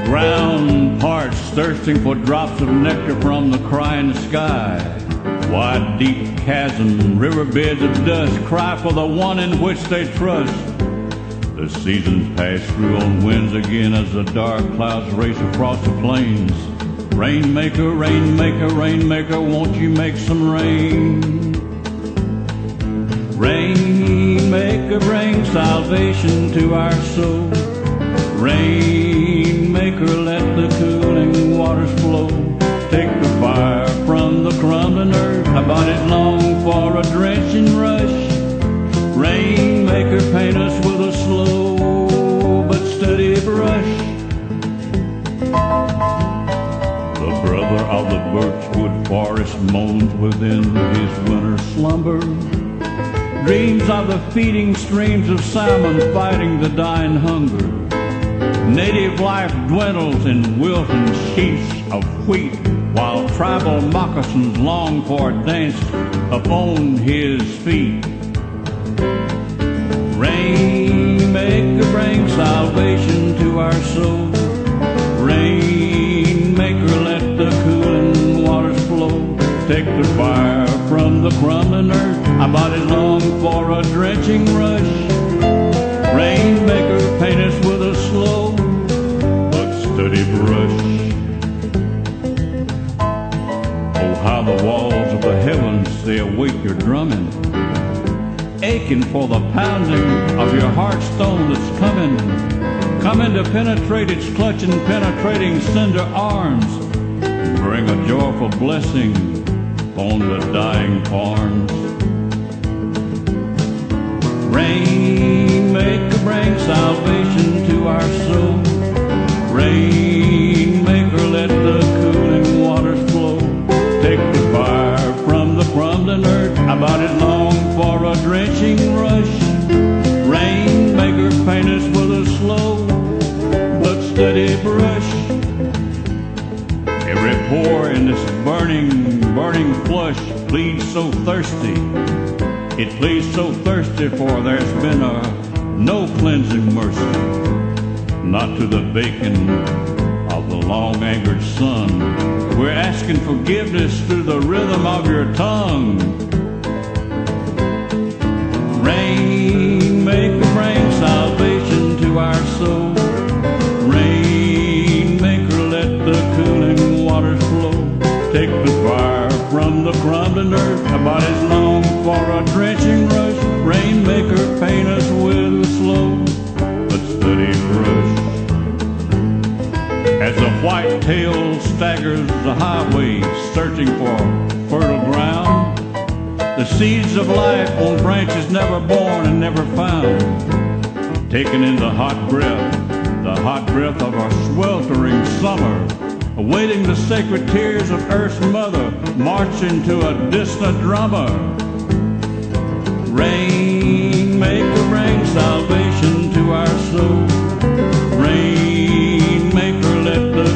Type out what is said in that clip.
Ground parched, thirsting for drops of nectar from the crying sky. Wide, deep chasm, riverbeds of dust cry for the one in which they trust. The seasons pass through on winds again as the dark clouds race across the plains. Rainmaker, rainmaker, rainmaker, won't you make some rain? Rainmaker, bring salvation to our soul. Rainmaker, let the cooling waters flow. Take the fire from the crumbling earth. Our bodies long for a drenching rush. Rainmaker, paint us with a slow but steady brush. The brother of the birchwood forest moans within his winter slumber. Dreams of the feeding streams of salmon fighting the dying hunger. Native life dwindles in wilting sheets of wheat, while tribal moccasins long for a dance upon his feet. Rainmaker, bring salvation to our soul. Rainmaker, let the cooling waters flow. Take the fire from the crumbling earth. Our bodies long for a drenching rush. Rainmaker, paint us with a slow but steady brush. Oh, how the walls of the heavens, they await your drumming, aching for the pounding of your heart stone that's coming to penetrate its clutching, penetrating cinder arms, and bring a joyful blessing on the dying farms. Rainmaker, bring salvation to our soul. Rainmaker, let the cooling waters flow. Take the fire from the crumbling earth. Our bodies long for a drenching rush. Rainmaker, paint us with a slow but steady brush. Every pore in this burning, burning flush pleads so thirsty. It pleads so thirsty, for there's been no cleansing mercy, not to the baking of the long-angered sun. We're asking forgiveness through the rhythm of your tongue. Rainmaker, bring salvation to our soul. Rainmaker, let the cooling waters flow. Take the fire from the crumbling earth. Our bodies long for a drenching rush. Rainmaker, paint us with a slow but steady brush. As the white tail staggers the highway, searching for fertile ground, the seeds of life on branches never born and never found, taken in the hot breath of our sweltering summer, awaiting the sacred tears of Earth's mother, marching to a distant drummer. Rainmaker, bring salvation to our soul. Rainmaker, let the